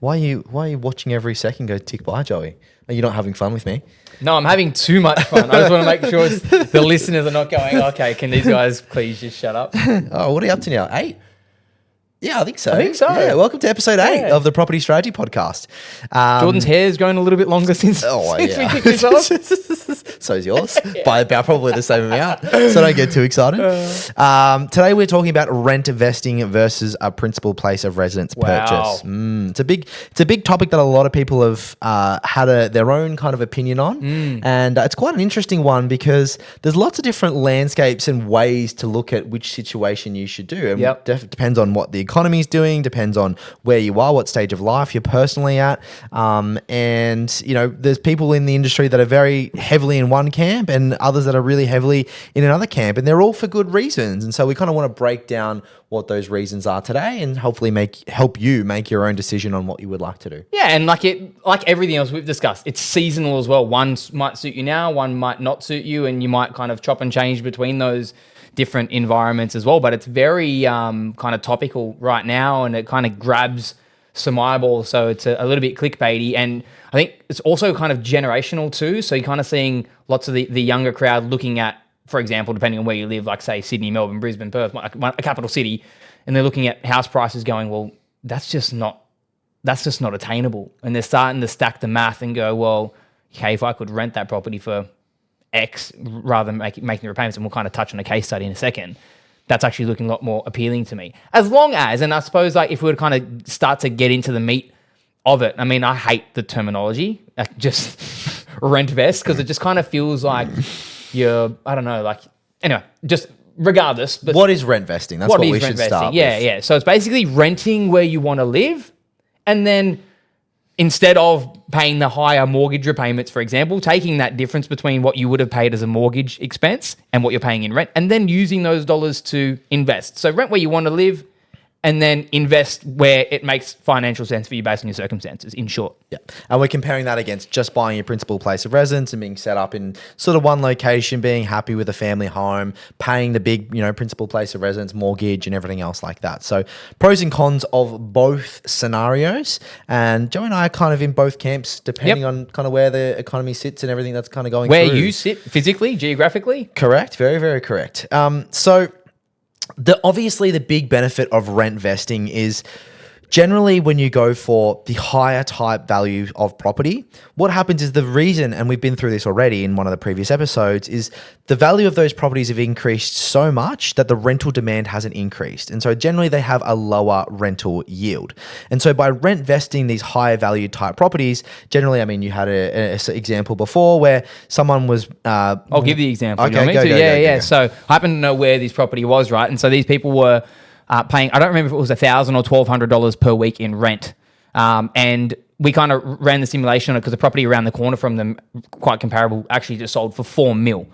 Why are you watching every second go tick by, Joey? Are you not having fun with me? No, I'm having too much fun. I just want to make sure the listeners are not going, okay, can these guys please just shut up? Oh, what are you up to now? 8? Yeah, I think so. Yeah, welcome to episode 8 of the Property Strategy Podcast. Jordan's hair's grown a little bit longer since we kicked this off. So's yours, by about probably the same amount. So don't get too excited. Today we're talking about rent vesting versus a principal place of residence purchase. It's a big topic that a lot of people have had their own kind of opinion on, and it's quite an interesting one because there's lots of different landscapes and ways to look at which situation you should do. And depends on what the economy is doing, depends on where you are, what stage of life you're personally at, and you know, there's people in the industry that are very heavily in one camp and others that are really heavily in another camp, and they're all for good reasons. And so we kind of want to break down what those reasons are today and hopefully help you make your own decision on what you would like to do. Yeah, and like everything else we've discussed, it's seasonal as well. One might suit you now, one might not suit you, and you might kind of chop and change between those different environments as well. But it's very kind of topical right now, and it kind of grabs some eyeballs, so it's a little bit clickbaity. And I think it's also kind of generational too, so you're kind of seeing lots of the younger crowd looking at, for example, depending on where you live, like say Sydney, Melbourne, Brisbane, Perth, a capital city, and they're looking at house prices going, well, that's just not attainable. And they're starting to stack the math and go, well, okay, if I could rent that property for X rather than making the repayments, and we'll kind of touch on a case study in a second, that's actually looking a lot more appealing to me. As long as, and I suppose like if we were to kind of start to get into the meat of it, I mean, I hate the terminology, like just rent vest, because it just kind of feels like you're, I don't know, like, anyway, just regardless. But what is rent vesting? That's what we should start with. Yeah. So it's basically renting where you want to live, and then instead of paying the higher mortgage repayments, for example, taking that difference between what you would have paid as a mortgage expense and what you're paying in rent, and then using those dollars to invest. So rent where you want to live, and then invest where it makes financial sense for you based on your circumstances, in short. Yeah. And we're comparing that against just buying your principal place of residence and being set up in sort of one location, being happy with a family home, paying the big, principal place of residence, mortgage, and everything else like that. So pros and cons of both scenarios. And Joe and I are kind of in both camps, depending on kind of where the economy sits and everything that's kind of going where through. you sit physically, geographically. Correct. Very, very correct. So obviously the big benefit of rent vesting is generally when you go for the higher type value of property, what happens is the reason, and we've been through this already in one of the previous episodes, is the value of those properties have increased so much that the rental demand hasn't increased. And so generally they have a lower rental yield. And so by rent vesting these higher value type properties, generally, I mean, you had an example before where someone was... I'll give the example. Okay, go. So I happen to know where this property was, right? And so these people were paying, I don't remember if it was $1,000 or $1,200 per week in rent. And we kind of ran the simulation on it because the property around the corner from them, quite comparable, actually just sold for $4 million,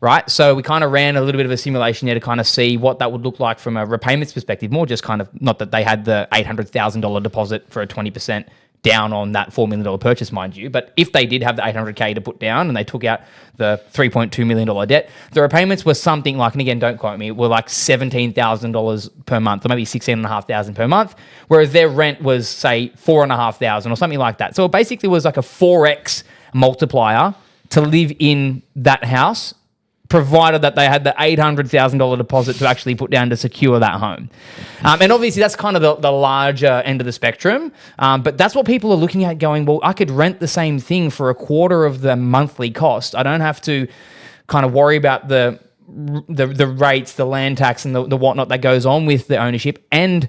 right? So we kind of ran a little bit of a simulation there to kind of see what that would look like from a repayments perspective, more just kind of, not that they had the $800,000 deposit for a 20% down on that $4 million purchase, mind you. But if they did have the $800K to put down and they took out the $3.2 million debt, the repayments were something like, and again, don't quote me, were like $17,000 per month, or maybe $16,500 per month, whereas their rent was, say, $4,500 or something like that. So it basically was like a 4x multiplier to live in that house, provided that they had the $800,000 deposit to actually put down to secure that home. And obviously that's kind of the larger end of the spectrum, but that's what people are looking at going, well, I could rent the same thing for a quarter of the monthly cost. I don't have to kind of worry about the rates, the land tax and the whatnot that goes on with the ownership. And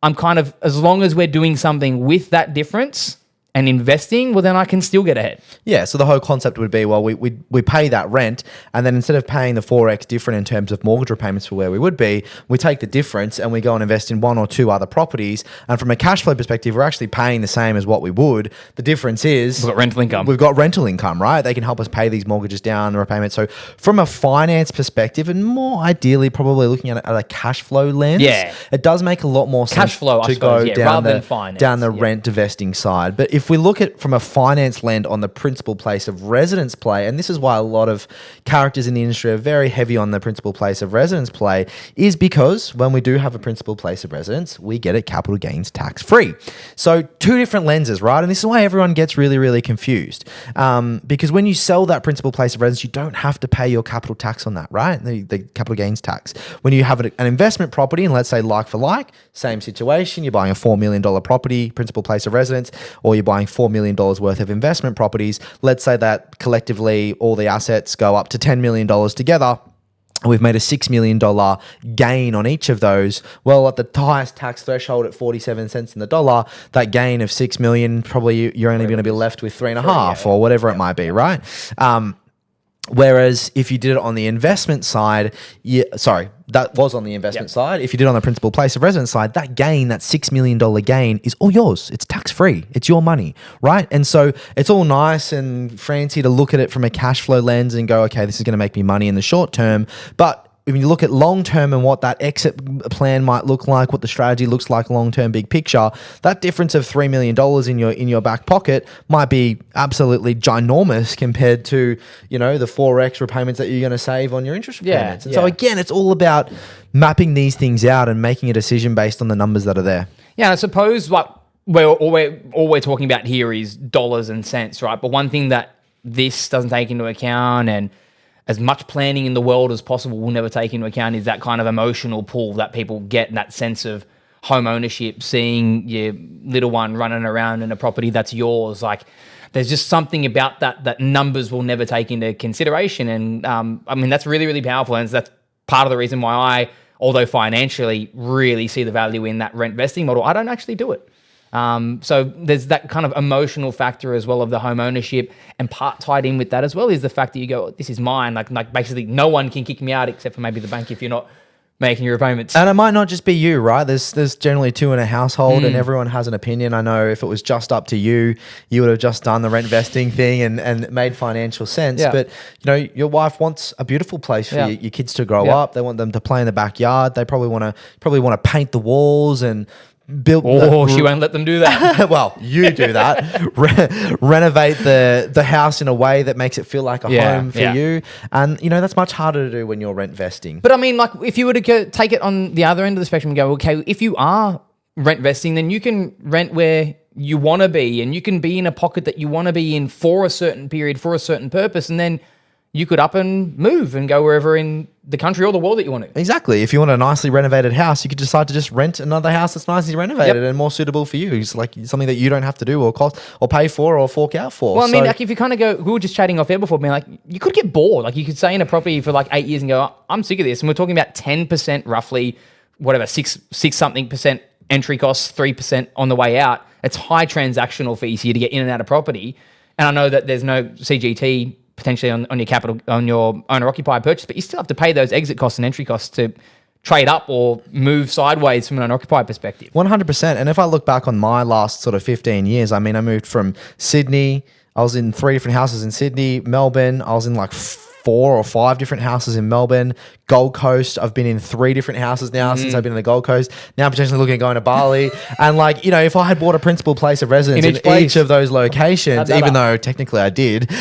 I'm kind of, as long as we're doing something with that difference and investing, well, then I can still get ahead. Yeah, so the whole concept would be, well, we pay that rent, and then instead of paying the 4x different in terms of mortgage repayments for where we would be, we take the difference and we go and invest in one or two other properties. And from a cash flow perspective, we're actually paying the same as what we would. The difference is... We've got rental income. We've got rental income, right? They can help us pay these mortgages down, the repayments. So from a finance perspective, and more ideally probably looking at it at a cash flow lens, it does make a lot more sense to go down rather the, than finance. down the rent vesting side. But if if we look at from a finance lens on the principal place of residence play, and this is why a lot of characters in the industry are very heavy on the principal place of residence play, is because when we do have a principal place of residence, we get it capital gains tax free. So two different lenses, right? And this is why everyone gets really, really confused. Because when you sell that principal place of residence, you don't have to pay your capital tax on that, right? The capital gains tax. When you have an investment property, and let's say like for like, same situation, you're buying a $4 million property, principal place of residence, or you're buying $4 million worth of investment properties. Let's say that collectively all the assets go up to $10 million together. We've made a $6 million gain on each of those. Well, at the highest tax threshold at 47 cents in the dollar, that gain of $6 million, probably you're only going to be left with 3.5 or whatever it might be, right? Whereas if you did it on the investment side, that was on the investment side. If you did it on the principal place of residence side, that gain, that $6 million gain is all yours. It's tax-free. It's your money, right? And so it's all nice and fancy to look at it from a cash flow lens and go, okay, this is going to make me money in the short term. But when you look at long term and what that exit plan might look like, what the strategy looks like long term, big picture, that difference of $3 million in your back pocket might be absolutely ginormous compared to, the 4x repayments that you're going to save on your interest repayments. And so again, it's all about mapping these things out and making a decision based on the numbers that are there. Yeah, I suppose what we're talking about here is dollars and cents, right? But one thing that this doesn't take into account, and as much planning in the world as possible will never take into account, is that kind of emotional pull that people get, and that sense of home ownership, seeing your little one running around in a property that's yours. Like, there's just something about that numbers will never take into consideration. And that's really, really powerful. And that's part of the reason why I, although financially, really see the value in that rent vesting model. I don't actually do it. So there's that kind of emotional factor as well of the home ownership, and part tied in with that as well is the fact that you go, this is mine. Like basically no one can kick me out except for maybe the bank if you're not making your repayments. And it might not just be you, right? There's generally two in a household and everyone has an opinion. I know if it was just up to you, you would have just done the rent vesting thing and made financial sense. Yeah. But your wife wants a beautiful place for your kids to grow up. They want them to play in the backyard. They probably want to paint the walls and build. She won't let them do that. Well, you do that. Renovate the house in a way that makes it feel like a home for you. And, that's much harder to do when you're rent vesting. But I mean, like, if you were to take it on the other end of the spectrum and go, okay, if you are rent vesting, then you can rent where you want to be, and you can be in a pocket that you want to be in for a certain period, for a certain purpose, and then you could up and move and go wherever in the country or the world that you want to. Exactly. If you want a nicely renovated house, you could decide to just rent another house that's nicely renovated and more suitable for you. It's like something that you don't have to do or cost or pay for or fork out for. Well, I mean, like, if you kind of go, we were just chatting off air before, being like, you could get bored. Like, you could stay in a property for like 8 years and go, oh, I'm sick of this. And we're talking about 10% roughly, whatever, six something percent entry costs, 3% on the way out. It's high transactional fees for you to get in and out of property. And I know that there's no CGT potentially on your capital, on your owner-occupied purchase, but you still have to pay those exit costs and entry costs to trade up or move sideways from an owner-occupied perspective. 100%. And if I look back on my last sort of 15 years, I mean, I moved from Sydney. I was in 3 different houses in Sydney, Melbourne. I was in like 4 or 5 different houses in Melbourne. Gold Coast, I've been in 3 different houses now since I've been in the Gold Coast. Now I'm potentially looking at going to Bali. And like, if I had bought a principal place of residence in each of those locations, even though technically I did,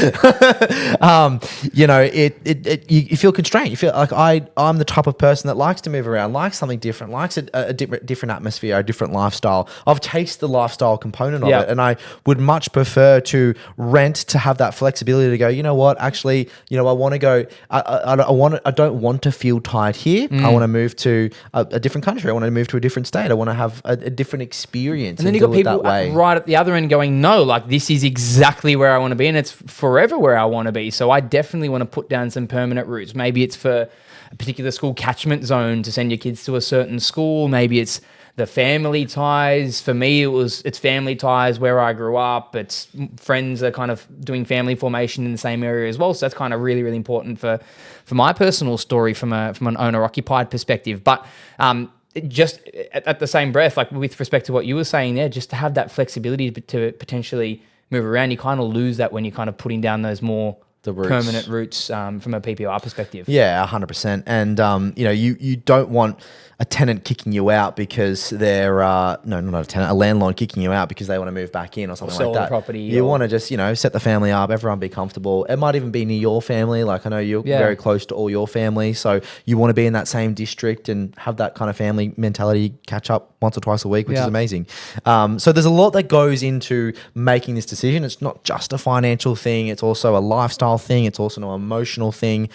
you feel constrained. You feel like I'm the type of person that likes to move around, likes something different, likes a different atmosphere, a different lifestyle. I've tasted the lifestyle component of it, and I would much prefer to rent to have that flexibility to go, you know what, actually, I want to go, I don't want to feel tied here. I want to move to a different country. I want to move to a different state. I want to have a different experience. And then you got people right at the other end going, no, like, this is exactly where I want to be, and it's forever where I want to be. So I definitely want to put down some permanent roots. Maybe it's for a particular school catchment zone to send your kids to a certain school. Maybe it's the family ties. For me, it's family ties where I grew up. It's friends are kind of doing family formation in the same area as well. So that's kind of really, really important for my personal story from an owner-occupied perspective. But just at the same breath, like with respect to what you were saying there, just to have that flexibility to potentially move around, you kind of lose that when you're kind of putting down those more The roots. permanent roots from a PPOR perspective. Yeah, 100%. And, you don't want a tenant kicking you out because they're, no, not a tenant, a landlord kicking you out because they want to move back in or something sell like that. the property You or- want to just, set the family up, everyone be comfortable. It might even be near your family. Like, I know you're very close to all your family. So you want to be in that same district and have that kind of family mentality, catch up once or twice a week, which is amazing. So there's a lot that goes into making this decision. It's not just a financial thing. It's also a lifestyle thing. It's also an emotional thing,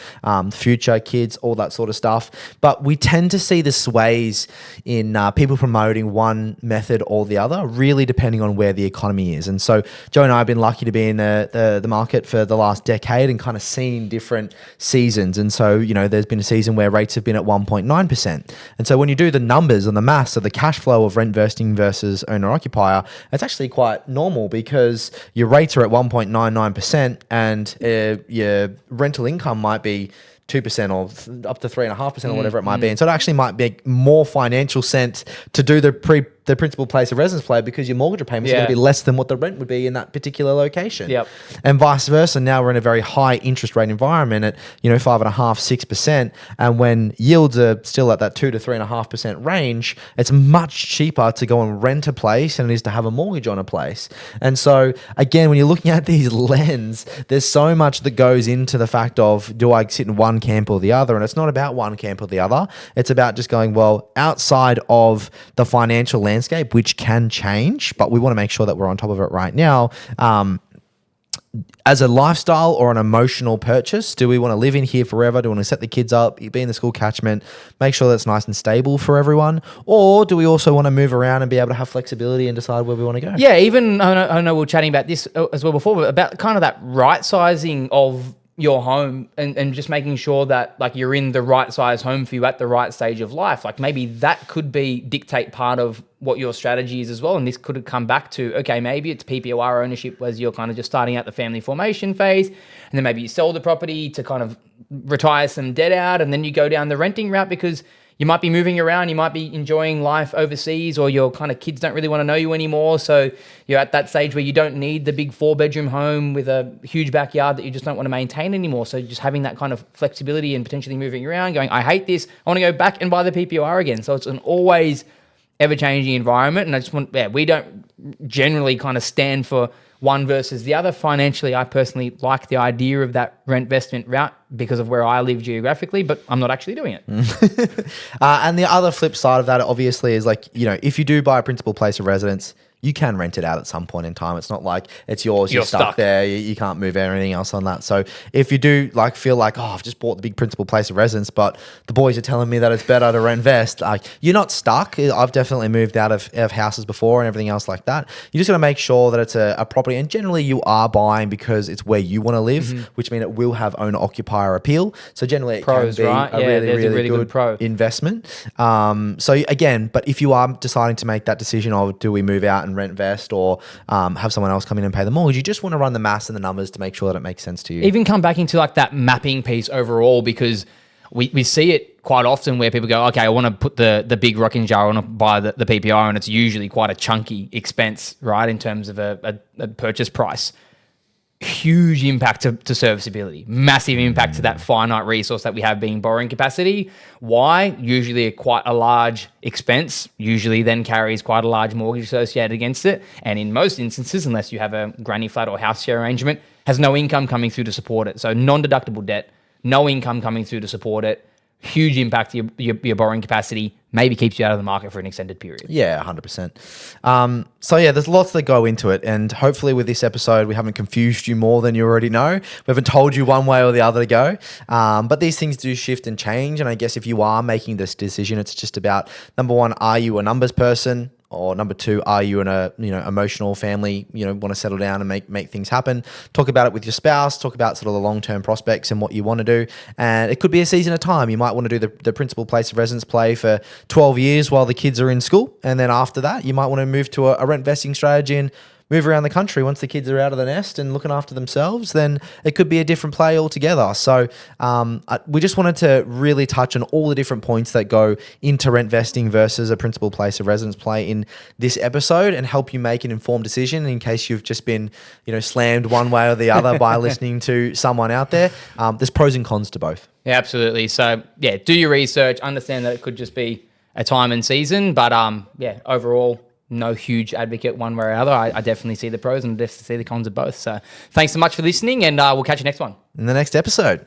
future, kids, all that sort of stuff. But we tend to see the sways in people promoting one method or the other, really depending on where the economy is. And so Joe and I have been lucky to be in the market for the last decade and kind of seen different seasons. And so, there's been a season where rates have been at 1.9%. And so when you do the numbers and the maths of the cash flow of rentvesting versus owner-occupier, it's actually quite normal because your rates are at 1.99% and your rental income might be 2% or up to 3.5% or whatever it might be. And so it actually might make more financial sense to do the principal place of residence play because your mortgage repayments are going to be less than what the rent would be in that particular location. Yep. And vice versa. Now we're in a very high interest rate environment at, 5.5%, 6%. And when yields are still at that 2 to 3.5% range, it's much cheaper to go and rent a place than it is to have a mortgage on a place. And so again, when you're looking at these lens, there's so much that goes into the fact of, do I sit in one camp or the other? And it's not about one camp or the other. It's about just going, well, outside of the financial landscape, which can change, but we want to make sure that we're on top of it right now. As a lifestyle or an emotional purchase, do we want to live in here forever? Do we want to set the kids up, be in the school catchment, make sure that's nice and stable for everyone? Or do we also want to move around and be able to have flexibility and decide where we want to go? Yeah, even I know we were chatting about this as well before, but about kind of that right sizing of your home and just making sure that like you're in the right size home for you at the right stage of life. Like maybe that could dictate part of what your strategy is as well. And this could come back to, okay, maybe it's PPOR ownership as you're kind of just starting out the family formation phase. And then maybe you sell the property to kind of retire some debt out. And then you go down the renting route because you might be moving around, you might be enjoying life overseas, or your kind of kids don't really want to know you anymore. So you're at that stage where you don't need the big 4-bedroom home with a huge backyard that you just don't want to maintain anymore. So just having that kind of flexibility and potentially moving around, going, I hate this, I want to go back and buy the PPOR again. So it's an always ever-changing environment. And I just want, we don't generally kind of stand for one versus the other. Financially, I personally like the idea of that rentvestment route because of where I live geographically, but I'm not actually doing it. And the other flip side of that, obviously, is like, if you do buy a principal place of residence, you can rent it out at some point in time. It's not like it's yours, you're stuck there, you can't move anything else on that. So if you do feel like, I've just bought the big principal place of residence, but the boys are telling me that it's better to rentvest, you're not stuck. I've definitely moved out of houses before and everything else like that. You just got to make sure that it's a property, and generally you are buying because it's where you want to live, which means it will have owner-occupier appeal. So generally it Pros, can be right? a really good pro investment. So again, but if you are deciding to make that decision of, do we move out and rentvest or have someone else come in and pay the mortgage, you just want to run the maths and the numbers to make sure that it makes sense to you. Even come back into like that mapping piece overall, because we see it quite often where people go, okay, I want to put the big rocking jar, I want to buy the PPR, and it's usually quite a chunky expense, right, in terms of a purchase price. Huge impact to serviceability, massive impact to that finite resource that we have being borrowing capacity. Why? Usually quite a large expense, usually then carries quite a large mortgage associated against it. And in most instances, unless you have a granny flat or house share arrangement, has no income coming through to support it. So non-deductible debt, no income coming through to support it. Huge impact to your borrowing capacity, maybe keeps you out of the market for an extended period. Yeah, 100%. So yeah, there's lots that go into it. And hopefully with this episode, we haven't confused you more than you already know. We haven't told you one way or the other to go. But these things do shift and change. And I guess if you are making this decision, it's just about, number one, are you a numbers person? Or number two, are you in a emotional family, want to settle down and make things happen? Talk about it with your spouse, talk about sort of the long-term prospects and what you want to do. And it could be a season at a time. You might want to do the principal place of residence play for 12 years while the kids are in school. And then after that, you might want to move to a rent vesting strategy and move around the country once the kids are out of the nest and looking after themselves, then it could be a different play altogether. So we just wanted to really touch on all the different points that go into rent vesting versus a principal place of residence play in this episode, and help you make an informed decision in case you've just been, slammed one way or the other by listening to someone out there. There's pros and cons to both. Yeah, absolutely. So yeah, do your research, understand that it could just be a time and season, but overall, no huge advocate one way or other. I definitely see the pros and definitely see the cons of both. So thanks so much for listening, and we'll catch you next one. In the next episode.